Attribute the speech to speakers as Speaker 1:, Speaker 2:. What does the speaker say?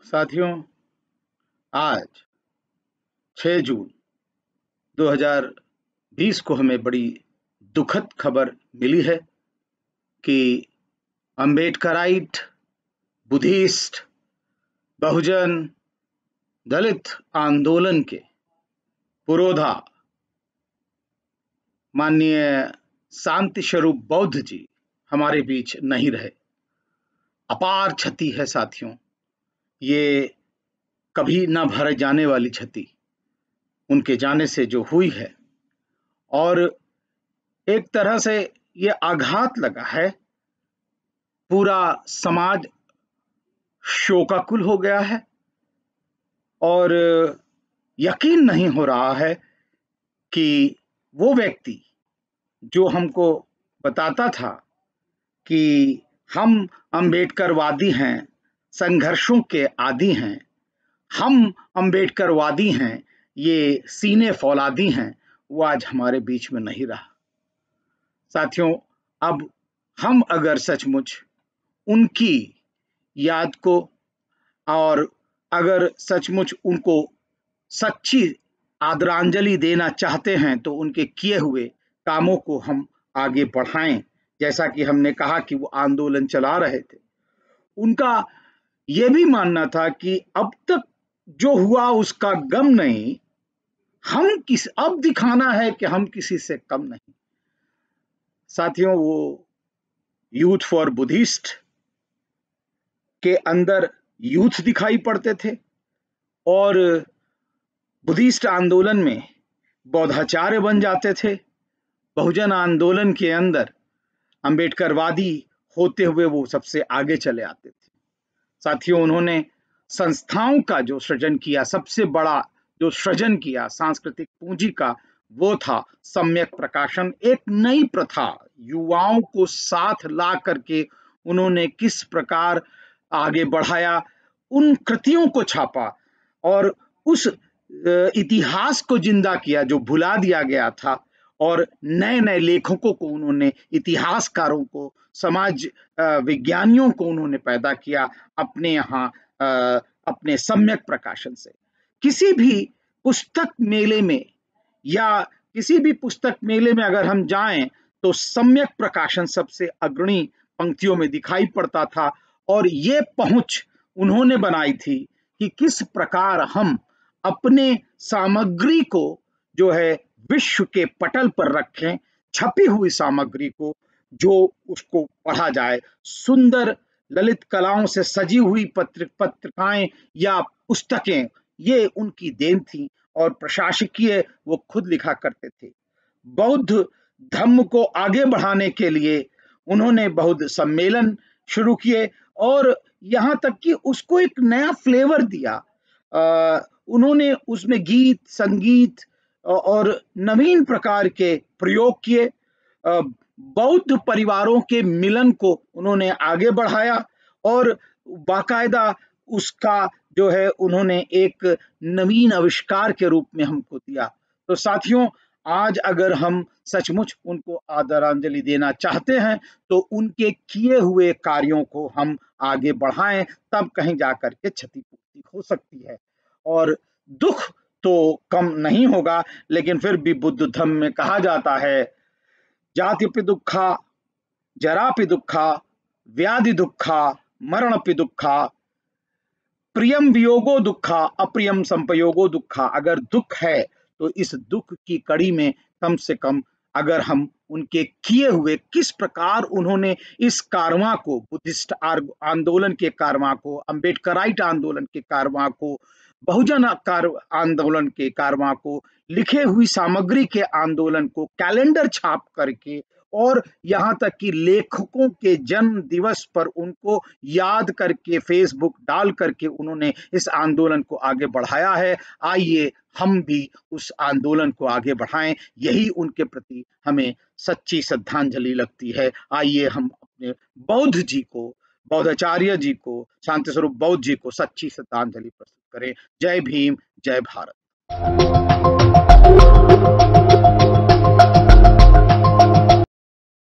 Speaker 1: साथियों, आज 6 जून 2020 को हमें बड़ी दुखद खबर मिली है कि अम्बेडकराइट, बुद्धिस्ट, बहुजन, दलित आंदोलन के पुरोधा माननीय शांति स्वरूप बौद्ध जी हमारे बीच नहीं रहे। अपार क्षति है साथियों, ये कभी न भर जाने वाली क्षति उनके जाने से जो हुई है, और एक तरह से ये आघात लगा है। पूरा समाज शोकाकुल हो गया है और यकीन नहीं हो रहा है कि वो व्यक्ति जो हमको बताता था कि हम अम्बेडकरवादी हैं, संघर्षों के आदी हैं, हम अम्बेडकरवादी हैं, ये सीने फौलादी हैं, वो आज हमारे बीच में नहीं रहा। साथियों, अब हम अगर सचमुच उनकी याद को और अगर सचमुच उनको सच्ची आदरांजलि देना चाहते हैं तो उनके किए हुए कामों को हम आगे बढ़ाएं। जैसा कि हमने कहा कि वो आंदोलन चला रहे थे, उनका ये भी मानना था कि अब तक जो हुआ उसका गम नहीं, अब दिखाना है कि हम किसी से कम नहीं। साथियों, वो यूथ फॉर बुद्धिस्ट के अंदर यूथ दिखाई पड़ते थे और बुद्धिस्ट आंदोलन में बौद्धाचार्य बन जाते थे। बहुजन आंदोलन के अंदर अम्बेडकरवादी होते हुए वो सबसे आगे चले आते थे। साथियों, उन्होंने संस्थाओं का जो सृजन किया, सबसे बड़ा जो सृजन किया सांस्कृतिक पूंजी का, वो था सम्यक प्रकाशन। एक नई प्रथा युवाओं को साथ ला करके उन्होंने किस प्रकार आगे बढ़ाया, उन कृतियों को छापा और उस इतिहास को जिंदा किया जो भुला दिया गया था, और नए नए लेखकों को उन्होंने, इतिहासकारों को, समाज विज्ञानियों को उन्होंने पैदा किया अपने यहाँ अपने सम्यक प्रकाशन से। किसी भी पुस्तक मेले में या किसी भी पुस्तक मेले में अगर हम जाएं तो सम्यक प्रकाशन सबसे अग्रणी पंक्तियों में दिखाई पड़ता था, और ये पहुंच उन्होंने बनाई थी कि किस प्रकार हम अपने सामग्री को जो है विश्व के पटल पर रखें, छपी हुई सामग्री को, जो उसको पढ़ा जाए। सुंदर ललित कलाओं से सजी हुई पत्रिकाएं या पुस्तकें, ये उनकी देन थी, और प्रशासकीय वो खुद लिखा करते थे। बौद्ध धर्म को आगे बढ़ाने के लिए उन्होंने बौद्ध सम्मेलन शुरू किए और यहाँ तक कि उसको एक नया फ्लेवर दिया। उन्होंने उसमें गीत, संगीत और नवीन प्रकार के प्रयोग किए। बौद्ध परिवारों के मिलन को उन्होंने आगे बढ़ाया और बाकायदा उसका जो है उन्होंने एक नवीन आविष्कार के रूप में हमको दिया। तो साथियों, आज अगर हम सचमुच उनको आदरांजलि देना चाहते हैं तो उनके किए हुए कार्यों को हम आगे बढ़ाएं, तब कहीं जाकर के क्षतिपूर्ति हो सकती है। और दुख तो कम नहीं होगा, लेकिन फिर भी बुद्ध धर्म में कहा जाता है, जातिपि दुःखा, जरापि दुःखा, व्याधि दुःखा, मरणपि दुःखा, प्रियम वियोगो दुःखा, अप्रियम संपयोगो दुःखा। अगर दुख है तो इस दुख की कड़ी में कम से कम अगर हम उनके किए हुए, किस प्रकार उन्होंने इस कारवां को, बुद्धिस्ट आंदोलन के कारवां को, अम्बेडकराइट आंदोलन के कारवां को, बहुजन आंदोलन के कारवां को, लिखे हुई सामग्री के आंदोलन को कैलेंडर छाप करके, और यहाँ तक कि लेखकों के जन्म दिवस पर उनको याद करके फेसबुक डाल करके उन्होंने इस आंदोलन को आगे बढ़ाया है। आइए हम भी उस आंदोलन को आगे बढ़ाएं, यही उनके प्रति हमें सच्ची श्रद्धांजलि लगती है। आइए हम अपने बौद्ध जी को, बौद्धाचार्य जी को, शांति स्वरूप बौद्ध जी को सच्ची श्रद्धांजलि प्रस्तुत करें। जय भीम, जय भारत।